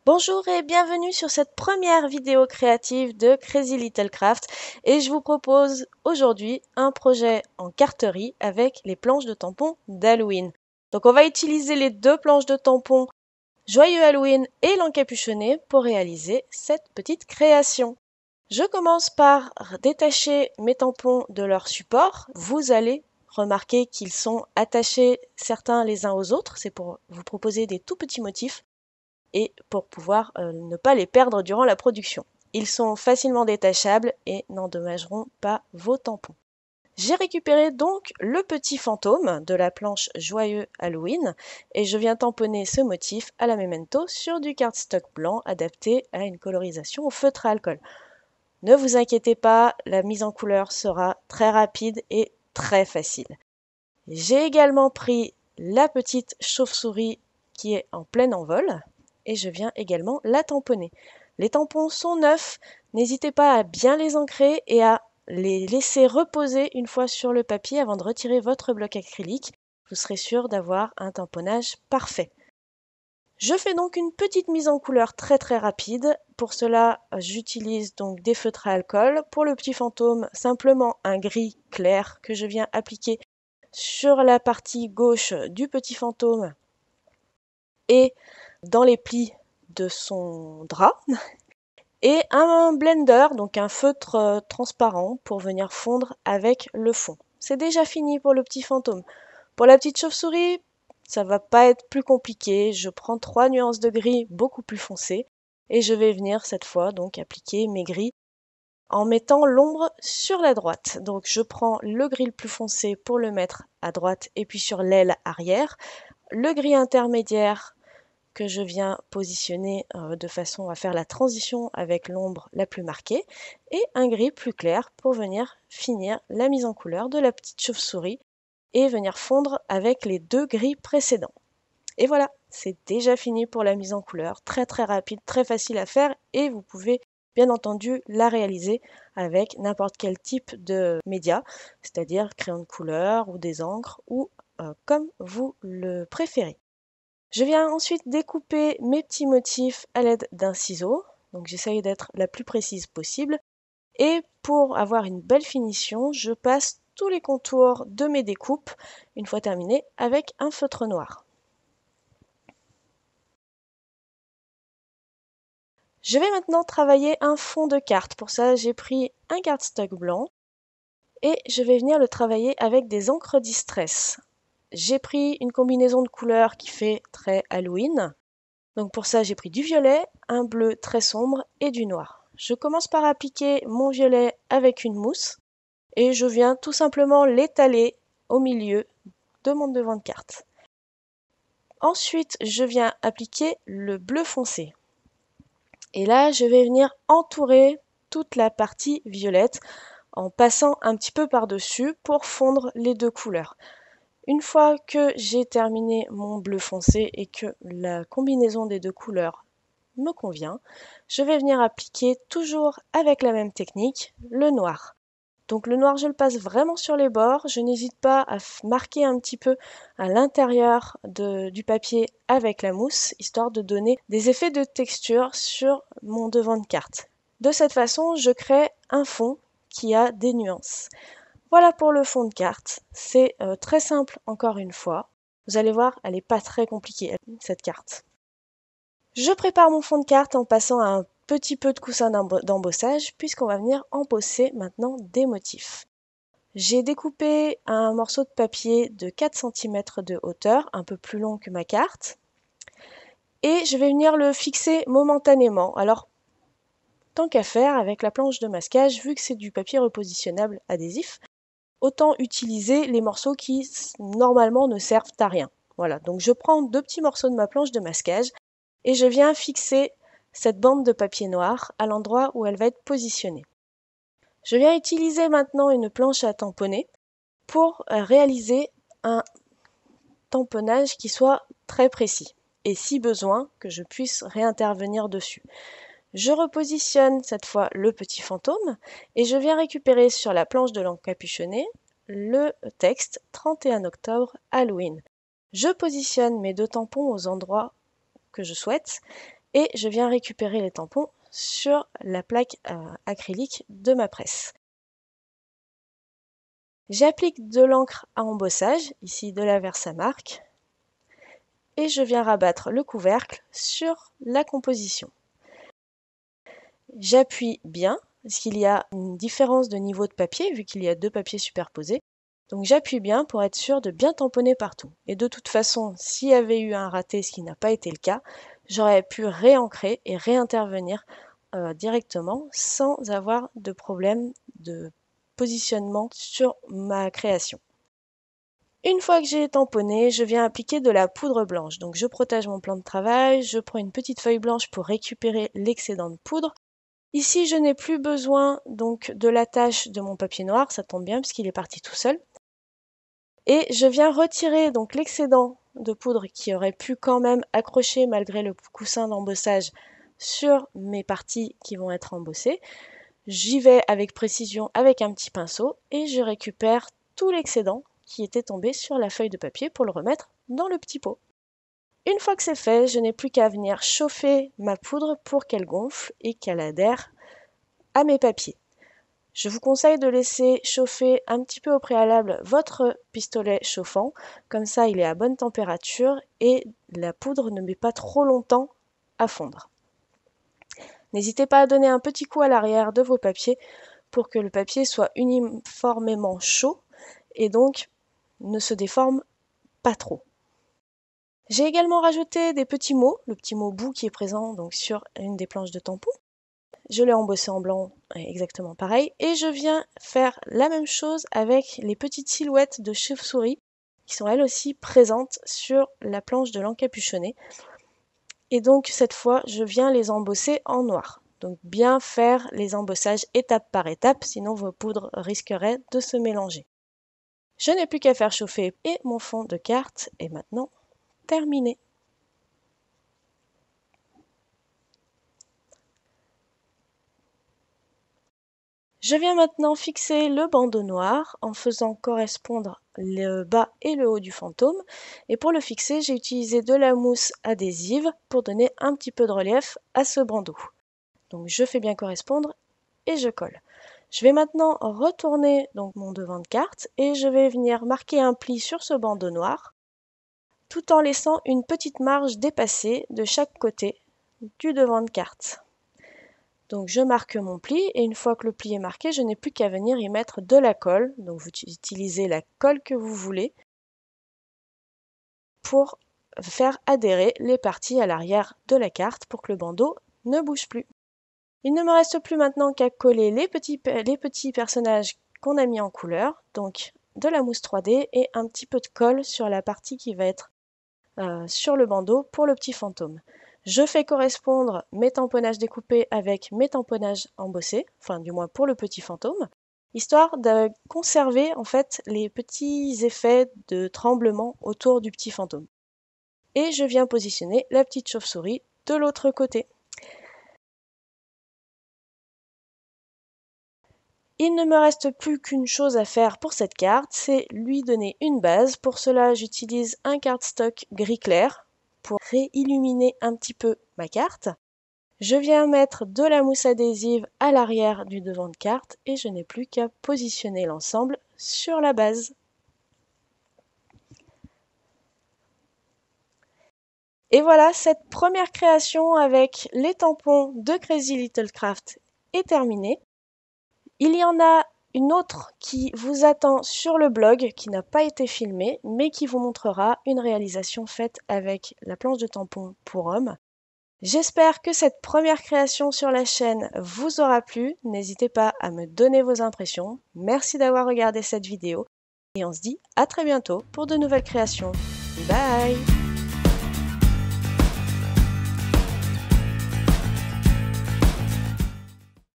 Bonjour et bienvenue sur cette première vidéo créative de Crazy Little Craft et je vous propose aujourd'hui un projet en carterie avec les planches de tampons d'Halloween. Donc on va utiliser les deux planches de tampons Joyeux Halloween et l'encapuchonné pour réaliser cette petite création. Je commence par détacher mes tampons de leur support. Vous allez remarquer qu'ils sont attachés certains les uns aux autres. C'est pour vous proposer des tout petits motifs et pour pouvoir ne pas les perdre durant la production. Ils sont facilement détachables et n'endommageront pas vos tampons. J'ai récupéré donc le petit fantôme de la planche Joyeux Halloween et je viens tamponner ce motif à la Memento sur du cardstock blanc adapté à une colorisation au feutre à alcool. Ne vous inquiétez pas, la mise en couleur sera très rapide et très facile. J'ai également pris la petite chauve-souris qui est en plein envol et je viens également la tamponner. Les tampons sont neufs, n'hésitez pas à bien les ancrer et à les laisser reposer une fois sur le papier avant de retirer votre bloc acrylique. Vous serez sûr d'avoir un tamponnage parfait. Je fais donc une petite mise en couleur très rapide. Pour cela, j'utilise donc des feutres à alcool. Pour le petit fantôme, simplement un gris clair que je viens appliquer sur la partie gauche du petit fantôme et dans les plis de son drap. Et un blender, donc un feutre transparent pour venir fondre avec le fond. C'est déjà fini pour le petit fantôme. Pour la petite chauve-souris, ça va pas être plus compliqué. Je prends 3 nuances de gris beaucoup plus foncées et je vais venir cette fois donc appliquer mes gris en mettant l'ombre sur la droite. Donc je prends le gris le plus foncé pour le mettre à droite et puis sur l'aile arrière, le gris intermédiaire que je viens positionner de façon à faire la transition avec l'ombre la plus marquée, et un gris plus clair pour venir finir la mise en couleur de la petite chauve-souris et venir fondre avec les deux gris précédents. Et voilà, c'est déjà fini pour la mise en couleur, très rapide, très facile à faire et vous pouvez bien entendu la réaliser avec n'importe quel type de média, c'est-à-dire crayon de couleur ou des encres ou comme vous le préférez. Je viens ensuite découper mes petits motifs à l'aide d'un ciseau, donc j'essaye d'être la plus précise possible. Et pour avoir une belle finition, je passe tous les contours de mes découpes, une fois terminé, avec un feutre noir. Je vais maintenant travailler un fond de carte. Pour ça, j'ai pris un cardstock blanc et je vais venir le travailler avec des encres Distress. J'ai pris une combinaison de couleurs qui fait très Halloween. Donc pour ça, j'ai pris du violet, un bleu très sombre et du noir. Je commence par appliquer mon violet avec une mousse et je viens tout simplement l'étaler au milieu de mon devant de carte. Ensuite, je viens appliquer le bleu foncé. Et là, je vais venir entourer toute la partie violette en passant un petit peu par-dessus pour fondre les deux couleurs. Une fois que j'ai terminé mon bleu foncé et que la combinaison des deux couleurs me convient, je vais venir appliquer toujours avec la même technique, le noir. Donc le noir, je le passe vraiment sur les bords. Je n'hésite pas à marquer un petit peu à l'intérieur du papier avec la mousse, histoire de donner des effets de texture sur mon devant de carte. De cette façon, je crée un fond qui a des nuances. Voilà pour le fond de carte. C'est très simple encore une fois. Vous allez voir, elle n'est pas très compliquée, cette carte. Je prépare mon fond de carte en passant à un petit peu de coussin d'embossage puisqu'on va venir embosser maintenant des motifs. J'ai découpé un morceau de papier de 4 cm de hauteur, un peu plus long que ma carte, et je vais venir le fixer momentanément. Alors, tant qu'à faire, avec la planche de masquage, vu que c'est du papier repositionnable adhésif, autant utiliser les morceaux qui normalement ne servent à rien. Voilà, donc je prends 2 petits morceaux de ma planche de masquage et je viens fixer cette bande de papier noir à l'endroit où elle va être positionnée. Je viens utiliser maintenant une planche à tamponner pour réaliser un tamponnage qui soit très précis et si besoin que je puisse réintervenir dessus. Je repositionne cette fois le petit fantôme et je viens récupérer sur la planche de l'encapuchonné le texte 31 octobre Halloween. Je positionne mes deux tampons aux endroits que je souhaite et je viens récupérer les tampons sur la plaque acrylique de ma presse. J'applique de l'encre à embossage, ici de la Versamark, et je viens rabattre le couvercle sur la composition. J'appuie bien, parce qu'il y a une différence de niveau de papier, vu qu'il y a deux papiers superposés. Donc j'appuie bien pour être sûr de bien tamponner partout. Et de toute façon, s'il y avait eu un raté, ce qui n'a pas été le cas, j'aurais pu réancrer et réintervenir directement sans avoir de problème de positionnement sur ma création. Une fois que j'ai tamponné, je viens appliquer de la poudre blanche. Donc je protège mon plan de travail, je prends une petite feuille blanche pour récupérer l'excédent de poudre. Ici, je n'ai plus besoin donc de l'attache de mon papier noir, ça tombe bien puisqu'il est parti tout seul. Et je viens retirer donc l'excédent de poudre qui aurait pu quand même accrocher malgré le coussin d'embossage sur mes parties qui vont être embossées. J'y vais avec précision avec un petit pinceau et je récupère tout l'excédent qui était tombé sur la feuille de papier pour le remettre dans le petit pot. Une fois que c'est fait, je n'ai plus qu'à venir chauffer ma poudre pour qu'elle gonfle et qu'elle adhère à mes papiers. Je vous conseille de laisser chauffer un petit peu au préalable votre pistolet chauffant, comme ça il est à bonne température et la poudre ne met pas trop longtemps à fondre. N'hésitez pas à donner un petit coup à l'arrière de vos papiers pour que le papier soit uniformément chaud et donc ne se déforme pas trop. J'ai également rajouté des petits mots, le petit mot bout qui est présent donc sur une des planches de tampon. Je l'ai embossé en blanc, exactement pareil, et je viens faire la même chose avec les petites silhouettes de chauves-souris qui sont elles aussi présentes sur la planche de l'encapuchonné. Et donc cette fois, je viens les embosser en noir. Donc bien faire les embossages étape par étape, sinon vos poudres risqueraient de se mélanger. Je n'ai plus qu'à faire chauffer et mon fond de carte est maintenant terminé. Je viens maintenant fixer le bandeau noir en faisant correspondre le bas et le haut du fantôme. Et pour le fixer, j'ai utilisé de la mousse adhésive pour donner un petit peu de relief à ce bandeau. Donc je fais bien correspondre et je colle. Je vais maintenant retourner donc mon devant de carte et je vais venir marquer un pli sur ce bandeau noir tout en laissant une petite marge dépassée de chaque côté du devant de carte. Donc je marque mon pli et une fois que le pli est marqué, je n'ai plus qu'à venir y mettre de la colle. Donc vous utilisez la colle que vous voulez pour faire adhérer les parties à l'arrière de la carte pour que le bandeau ne bouge plus. Il ne me reste plus maintenant qu'à coller les petits personnages qu'on a mis en couleur, donc de la mousse 3D et un petit peu de colle sur la partie qui va être sur le bandeau pour le petit fantôme. Je fais correspondre mes tamponnages découpés avec mes tamponnages embossés, enfin du moins pour le petit fantôme, histoire de conserver en fait les petits effets de tremblement autour du petit fantôme. Et je viens positionner la petite chauve-souris de l'autre côté. Il ne me reste plus qu'une chose à faire pour cette carte, c'est lui donner une base. Pour cela, j'utilise un cardstock gris clair pour réilluminer un petit peu ma carte. Je viens mettre de la mousse adhésive à l'arrière du devant de carte et je n'ai plus qu'à positionner l'ensemble sur la base. Et voilà, cette première création avec les tampons de Crazy Little Craft est terminée. Il y en a une autre qui vous attend sur le blog, qui n'a pas été filmée, mais qui vous montrera une réalisation faite avec la planche de tampon pour hommes. J'espère que cette première création sur la chaîne vous aura plu. N'hésitez pas à me donner vos impressions. Merci d'avoir regardé cette vidéo et on se dit à très bientôt pour de nouvelles créations. Bye!